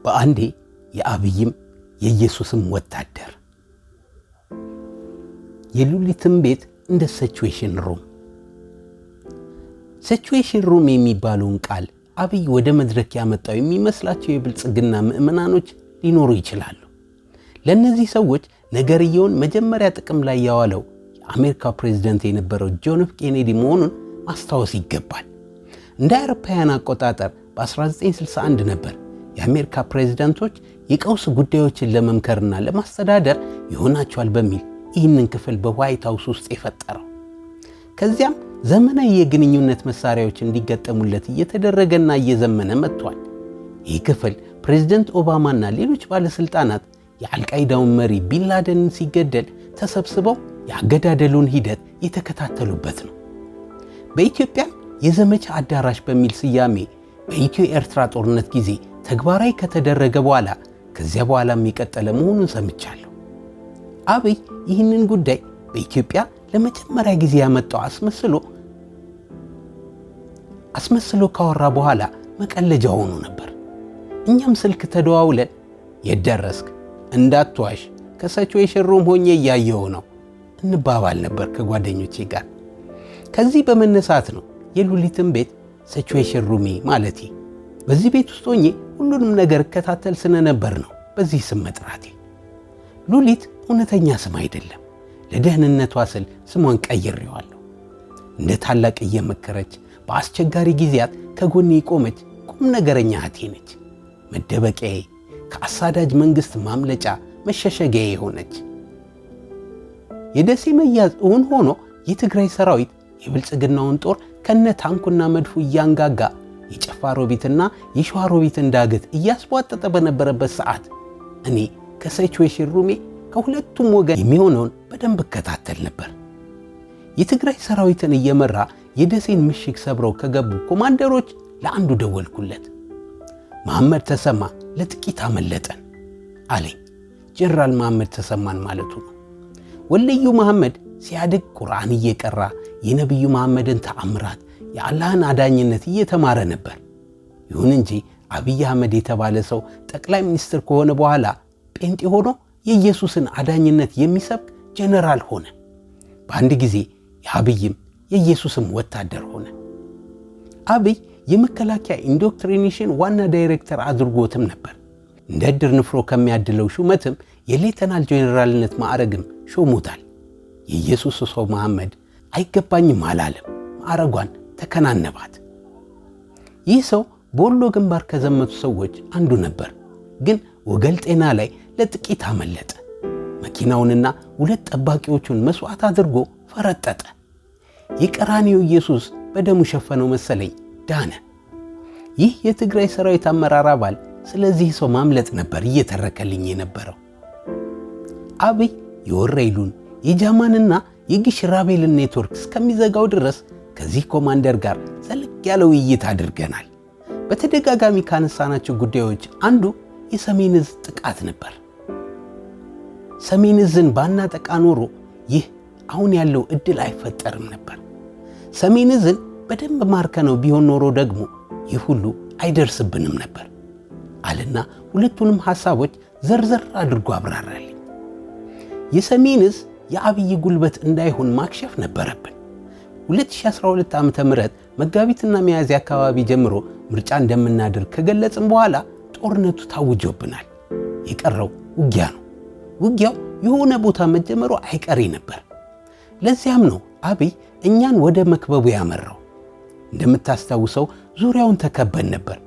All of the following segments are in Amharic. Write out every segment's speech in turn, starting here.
በአንዴ የአብይም የኢየሱስም ወታደር። የሉሊትም ቤት እንደ ሲቹዌሽን ሩም። ሲቹዌሽን ሩም የሚባለውን ቃል አብይ ወደ መድረክ ያመጣው የሚመስላቸው የብልጽግና ምዕመናኖች ሊኖሩ ይችላሉ። ለእነዚህ ሰዎች ነገርየውን መጀመሪያ ጥቅም ላይ ያዋለው የአሜሪካ ፕሬዝደንት የነበረው ጆን ኤፍ ኬኔዲ መሆኑን ማስታወስ ይገባል። እንደ አውሮፓውያን አቆጣጠር በ1961 ነበር የአሜሪካ ፕሬዝደንቶች የቀውስ ጉዳዮችን ለመምከርና ለማስተዳደር ይሆናቸዋል በሚል ይህንን ክፍል በዋይት ሃውስ ውስጥ የፈጠረው። ከዚያም ዘመናዊ የግንኙነት መሳሪያዎች እንዲገጠሙለት እየተደረገና እየዘመነ መጥቷል። ይህ ክፍል ፕሬዝደንት ኦባማና ሌሎች ባለስልጣናት የአልቃይዳውን መሪ ቢንላደንን ሲገደል ተሰብስበው የአገዳደሉን ሂደት የተከታተሉበት ነው። በኢትዮጵያ የዘመቻ አዳራሽ በሚል ስያሜ በኢትዮ ኤርትራ ጦርነት ጊዜ ተግባራዊ ከተደረገ በኋላ ከዚያ በኋላም የቀጠለ መሆኑን ሰምቻለሁ። አብይ ይህንን ጉዳይ በኢትዮጵያ ለመጀመሪያ ጊዜ ያመጣው አስመስሎ ካወራ በኋላ መቀለጃ ሆኖ ነበር። እኛም ስልክ ተደዋውለን የደረስክ እንዳትዋሽ ከሲቹዌሽን ሩም ሆኜ እያየው ነው እንባባል ነበር ከጓደኞቼ ጋር። ከዚህ በመነሳት ነው የሉሊትን ቤት ሲቹዌሽን ሩሜ ማለቴ። በዚህ ቤት ውስጥ ሆኜ ሁሉንም ነገር እከታተል ስለነበር ነው በዚህ ስም መጥራቴ። ሉሊት እውነተኛ ስም አይደለም። ለደህንነቷ ስል ስሟን ቀይሬዋለሁ። እንደ ታላቅ እየመከረች በአስቸጋሪ ጊዜያት ከጎኔ የቆመች ቁም ነገረኛ እህቴ ነች። መደበቂያዬ፣ ከአሳዳጅ መንግሥት ማምለጫ መሸሸጊያ የሆነች። የደሴ መያዝ እውን ሆኖ የትግራይ ሰራዊት የብልጽግናውን ጦር ከነ ታንኩና መድፉ እያንጋጋ የጨፋ ሮቢትና የሸዋ ሮቢትን ዳገት እያስቧጠጠ በነበረበት ሰዓት እኔ ከሲቹዌሽን ሩሜ ከሁለቱም ወገን የሚሆነውን በደንብ እከታተል ነበር። የትግራይ ሰራዊትን እየመራ የደሴን ምሽግ ሰብረው ከገቡ ኮማንደሮች ለአንዱ ደወልኩለት። መሐመድ ተሰማ ለጥቂት አመለጠን አለኝ። ጀነራል መሐመድ ተሰማን ማለቱ ነው። ወልዩ መሐመድ ሲያድግ ቁርአን እየቀራ የነቢዩ መሐመድን ተአምራት የአላህን አዳኝነት እየተማረ ነበር። ይሁን እንጂ አብይ አህመድ የተባለ ሰው ጠቅላይ ሚኒስትር ከሆነ በኋላ ጴንጤ ሆኖ የኢየሱስን አዳኝነት የሚሰብክ ጀነራል ሆነ። በአንድ ጊዜ የአብይም የኢየሱስም ወታደር ሆነ። አብይ የመከላከያ ኢንዶክትሪኔሽን ዋና ዳይሬክተር አድርጎትም ነበር። እንደ ዕድር ንፍሮ ከሚያድለው ሹመትም የሌተናል ጄኔራልነት ማዕረግም ሾሞታል። የኢየሱስ ሰው መሐመድ አይገባኝም አላለም። ማዕረጓን ተከናነባት። ይህ ሰው በወሎ ግንባር ከዘመቱ ሰዎች አንዱ ነበር። ግን ወገል ጤና ላይ ለጥቂት አመለጠ። መኪናውንና 2 ጠባቂዎቹን መስዋዕት አድርጎ ፈረጠጠ። የቀራኒው ኢየሱስ በደሙ ሸፈነው መሰለኝ ዳነ። ይህ የትግራይ ሰራዊት አመራር አባል ስለዚህ ሰው ማምለጥ ነበር እየተረከልኝ የነበረው። አብይ የወረይሉን የጃማንና የግሽ ራቤልን ኔትወርክ እስከሚዘጋው ድረስ ከዚህ ኮማንደር ጋር ዘልቅ ያለ ውይይት አድርገናል። በተደጋጋሚ ካነሳናቸው ጉዳዮች አንዱ የሰሜን ዕዝ ጥቃት ነበር። ሰሜን ዕዝን ባናጠቃ ኖሮ ይህ አሁን ያለው እድል አይፈጠርም ነበር። ሰሜን ዕዝን በደንብ ማርከነው ቢሆን ኖሮ ደግሞ ይህ ሁሉ አይደርስብንም ነበር አለና ሁለቱንም ሐሳቦች ዘርዘር አድርጎ አብራራልኝ። የሰሜን ዕዝ የአብይ ጉልበት እንዳይሆን ማክሸፍ ነበረብን። 2012 ዓ.ም መጋቢትና ሚያዝያ አካባቢ ጀምሮ ምርጫ እንደምናደርግ ከገለጽን በኋላ ጦርነቱ ታውጆብናል። የቀረው ውጊያ ነው። ውጊያው የሆነ ቦታ መጀመሩ አይቀሬ ነበር። ለዚያም ነው አብይ እኛን ወደ መክበቡ ያመራው። እንደምታስታውሰው ዙሪያውን ተከበን ነበር።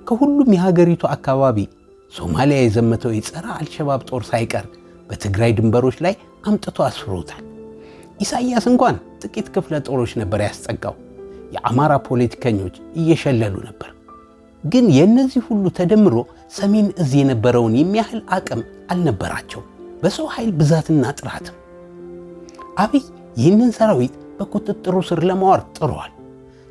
ከሁሉም የሀገሪቱ አካባቢ ሶማሊያ የዘመተው የጸረ አልሸባብ ጦር ሳይቀር በትግራይ ድንበሮች ላይ አምጥቶ አስፍሮታል። ኢሳያስ እንኳን ጥቂት ክፍለ ጦሮች ነበር ያስጠጋው። የአማራ ፖለቲከኞች እየሸለሉ ነበር። ግን የእነዚህ ሁሉ ተደምሮ ሰሜን ዕዝ የነበረውን የሚያህል አቅም አልነበራቸው፣ በሰው ኃይል ብዛትና ጥራትም። አብይ ይህንን ሰራዊት በቁጥጥሩ ስር ለማዋል ጥሯል።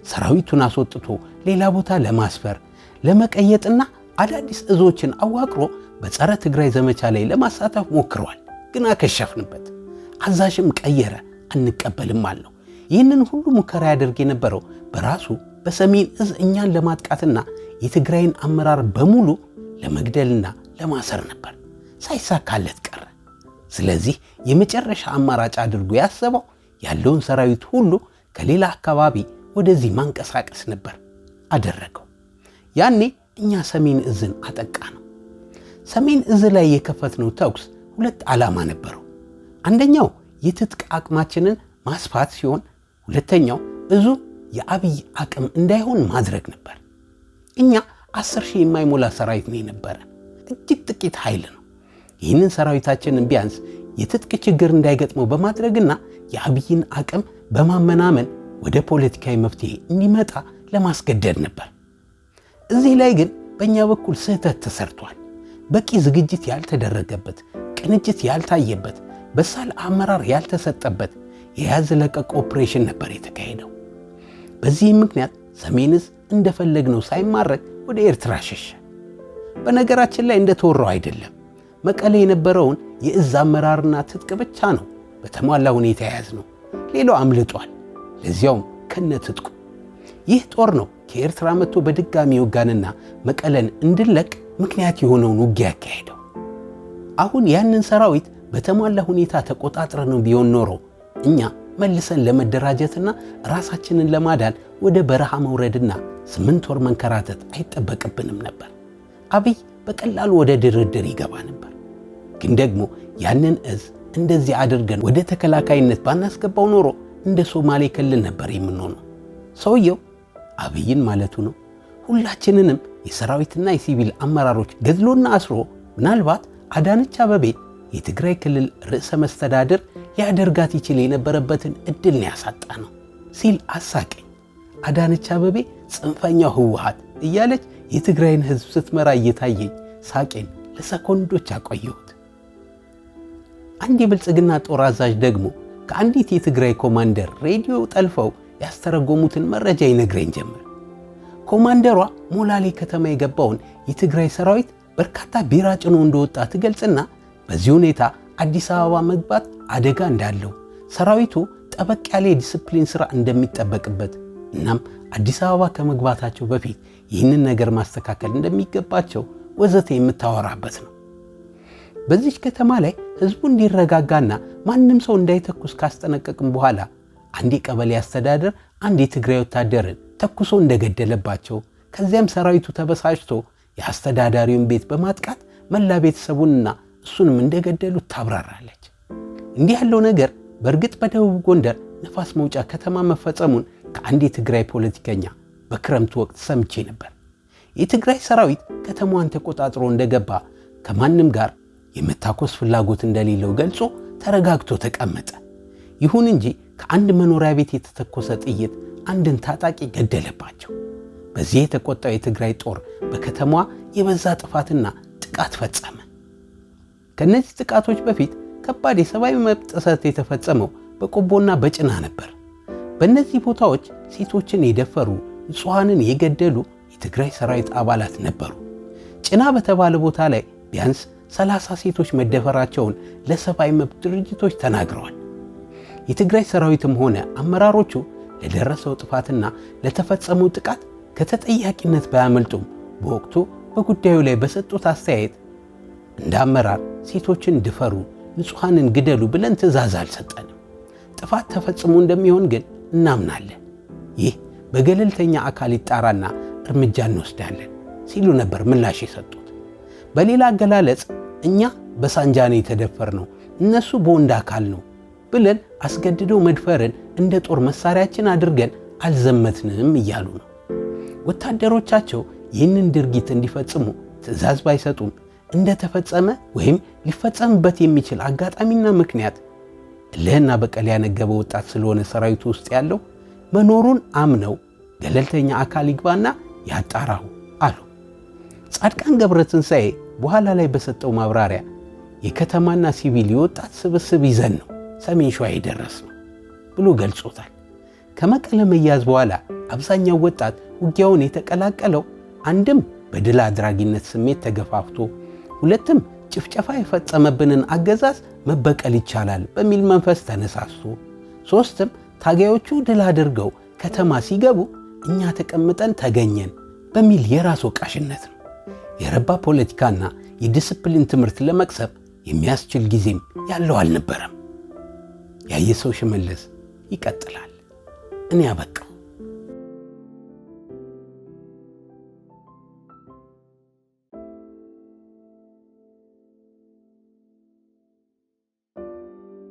ሰራዊቱን አስወጥቶ ሌላ ቦታ ለማስፈር ለመቀየጥና አዳዲስ እዞችን አዋቅሮ በጸረ ትግራይ ዘመቻ ላይ ለማሳተፍ ሞክሯል። ግን አከሸፍንበት። አዛዥም ቀየረ፣ አንቀበልም አልነው። ይህንን ሁሉ ሙከራ ያደርግ የነበረው በራሱ በሰሜን ዕዝ እኛን ለማጥቃትና የትግራይን አመራር በሙሉ ለመግደልና ለማሰር ነበር። ሳይሳካለት ቀረ። ስለዚህ የመጨረሻ አማራጭ አድርጎ ያሰበው ያለውን ሰራዊት ሁሉ ከሌላ አካባቢ ወደዚህ ማንቀሳቀስ ነበር። አደረገው። ያኔ እኛ ሰሜን እዝን አጠቃ ነው። ሰሜን እዝ ላይ የከፈትነው ተኩስ 2 ዓላማ ነበረው። አንደኛው የትጥቅ አቅማችንን ማስፋት ሲሆን፣ ሁለተኛው እዙ የአብይ አቅም እንዳይሆን ማድረግ ነበር። እኛ 10,000 የማይሞላ ሰራዊት ነው የነበረን። እጅግ ጥቂት ኃይል ነው። ይህንን ሰራዊታችንን ቢያንስ የትጥቅ ችግር እንዳይገጥመው በማድረግና የአብይን አቅም በማመናመን ወደ ፖለቲካዊ መፍትሄ እንዲመጣ ለማስገደድ ነበር። እዚህ ላይ ግን በእኛ በኩል ስህተት ተሰርቷል። በቂ ዝግጅት ያልተደረገበት፣ ቅንጅት ያልታየበት፣ በሳል አመራር ያልተሰጠበት የያዝ ለቀቅ ኦፕሬሽን ነበር የተካሄደው። በዚህም ምክንያት ሰሜን እዝ እንደፈለግነው ሳይማረክ ወደ ኤርትራ ሸሸ። በነገራችን ላይ እንደተወራው አይደለም። መቀሌ የነበረውን የእዝ አመራርና ትጥቅ ብቻ ነው በተሟላ ሁኔታ የያዝነው። ሌላው አምልጧል፣ ለዚያውም ከነ ትጥቁ። ይህ ጦር ነው ከኤርትራ መጥቶ በድጋሚ ወጋንና መቀለን እንድለቅ ምክንያት የሆነውን ውጊያ ያካሄደው። አሁን ያንን ሰራዊት በተሟላ ሁኔታ ተቆጣጥረነው ቢሆን ኖሮ እኛ መልሰን ለመደራጀትና ራሳችንን ለማዳን ወደ በረሃ መውረድና 8 ወር መንከራተት አይጠበቅብንም ነበር። አብይ በቀላሉ ወደ ድርድር ይገባ ነበር። ግን ደግሞ ያንን እዝ እንደዚህ አድርገን ወደ ተከላካይነት ባናስገባው ኖሮ እንደ ሶማሌ ክልል ነበር የምንሆነው። ሰውየው አብይን ማለቱ ነው ሁላችንንም የሰራዊትና የሲቪል አመራሮች ገድሎና አስሮ ምናልባት አዳነች አቤቤን የትግራይ ክልል ርዕሰ መስተዳድር ሊያደርጋት ይችል የነበረበትን እድል ነው ያሳጣ ነው ሲል አሳቀኝ። አዳነች አቤቤ ጽንፈኛው ህወሓት እያለች የትግራይን ህዝብ ስትመራ እየታየኝ ሳቄን ለሰኮንዶች አቆየሁት። አንድ የብልጽግና ጦር አዛዥ ደግሞ ከአንዲት የትግራይ ኮማንደር ሬዲዮ ጠልፈው ያስተረጎሙትን መረጃ ይነግረኝ ጀመር። ኮማንደሯ ሞላሌ ከተማ የገባውን የትግራይ ሰራዊት በርካታ ቢራ ጭኖ እንደወጣ ትገልጽና በዚህ ሁኔታ አዲስ አበባ መግባት አደጋ እንዳለው፣ ሰራዊቱ ጠበቅ ያለ የዲስፕሊን ሥራ እንደሚጠበቅበት፣ እናም አዲስ አበባ ከመግባታቸው በፊት ይህንን ነገር ማስተካከል እንደሚገባቸው ወዘተ የምታወራበት ነው። በዚች ከተማ ላይ ህዝቡ እንዲረጋጋና ማንም ሰው እንዳይተኩስ ካስጠነቀቅም በኋላ አንድ የቀበሌ አስተዳደር አንድ የትግራይ ወታደርን ተኩሶ እንደገደለባቸው፣ ከዚያም ሰራዊቱ ተበሳጭቶ የአስተዳዳሪውን ቤት በማጥቃት መላ ቤተሰቡንና እሱንም እንደገደሉት ታብራራለች። እንዲህ ያለው ነገር በእርግጥ በደቡብ ጎንደር ነፋስ መውጫ ከተማ መፈጸሙን ከአንድ የትግራይ ፖለቲከኛ በክረምቱ ወቅት ሰምቼ ነበር። የትግራይ ሰራዊት ከተማዋን ተቆጣጥሮ እንደገባ ከማንም ጋር የመታኮስ ፍላጎት እንደሌለው ገልጾ ተረጋግቶ ተቀመጠ። ይሁን እንጂ ከአንድ መኖሪያ ቤት የተተኮሰ ጥይት አንድን ታጣቂ ገደለባቸው። በዚህ የተቆጣው የትግራይ ጦር በከተማዋ የበዛ ጥፋትና ጥቃት ፈጸመ። ከነዚህ ጥቃቶች በፊት ከባድ የሰብአዊ መብት ጥሰት የተፈጸመው በቆቦና በጭና ነበር። በእነዚህ ቦታዎች ሴቶችን የደፈሩ፣ ንጹሐንን የገደሉ የትግራይ ሰራዊት አባላት ነበሩ። ጭና በተባለ ቦታ ላይ ቢያንስ 30 ሴቶች መደፈራቸውን ለሰብአዊ መብት ድርጅቶች ተናግረዋል። የትግራይ ሰራዊትም ሆነ አመራሮቹ ለደረሰው ጥፋትና ለተፈጸመው ጥቃት ከተጠያቂነት ባያመልጡም በወቅቱ በጉዳዩ ላይ በሰጡት አስተያየት እንደ አመራር ሴቶችን ድፈሩ፣ ንጹሐንን ግደሉ ብለን ትእዛዝ አልሰጠንም። ጥፋት ተፈጽሞ እንደሚሆን ግን እናምናለን። ይህ በገለልተኛ አካል ይጣራና እርምጃ እንወስዳለን ሲሉ ነበር ምላሽ የሰጡት። በሌላ አገላለጽ እኛ በሳንጃኔ የተደፈርነው እነሱ በወንድ አካል ነው ብለን አስገድዶ መድፈርን እንደ ጦር መሳሪያችን አድርገን አልዘመትንም እያሉ ነው። ወታደሮቻቸው ይህንን ድርጊት እንዲፈጽሙ ትእዛዝ ባይሰጡም እንደተፈጸመ ወይም ሊፈጸምበት የሚችል አጋጣሚና ምክንያት እልህና በቀል ያነገበ ወጣት ስለሆነ ሰራዊቱ ውስጥ ያለው መኖሩን አምነው ገለልተኛ አካል ይግባና ያጣራው አሉ። ጻድቃን ገብረትንሳኤ በኋላ ላይ በሰጠው ማብራሪያ የከተማና ሲቪል የወጣት ስብስብ ይዘን ነው ሰሜን ሸዋ የደረስነው ብሎ ገልጾታል። ከመቀለ መያዝ በኋላ አብዛኛው ወጣት ውጊያውን የተቀላቀለው አንድም በድል አድራጊነት ስሜት ተገፋፍቶ፣ ሁለትም ጭፍጨፋ የፈጸመብንን አገዛዝ መበቀል ይቻላል በሚል መንፈስ ተነሳስቶ፣ ሶስትም ታጋዮቹ ድል አድርገው ከተማ ሲገቡ እኛ ተቀምጠን ተገኘን በሚል የራስ ወቃሽነት ነው። የረባ ፖለቲካና የዲስፕሊን ትምህርት ለመቅሰም የሚያስችል ጊዜም ያለው አልነበረም። ያየሰው ሽመልስ ይቀጥላል። እኔ አበቃው።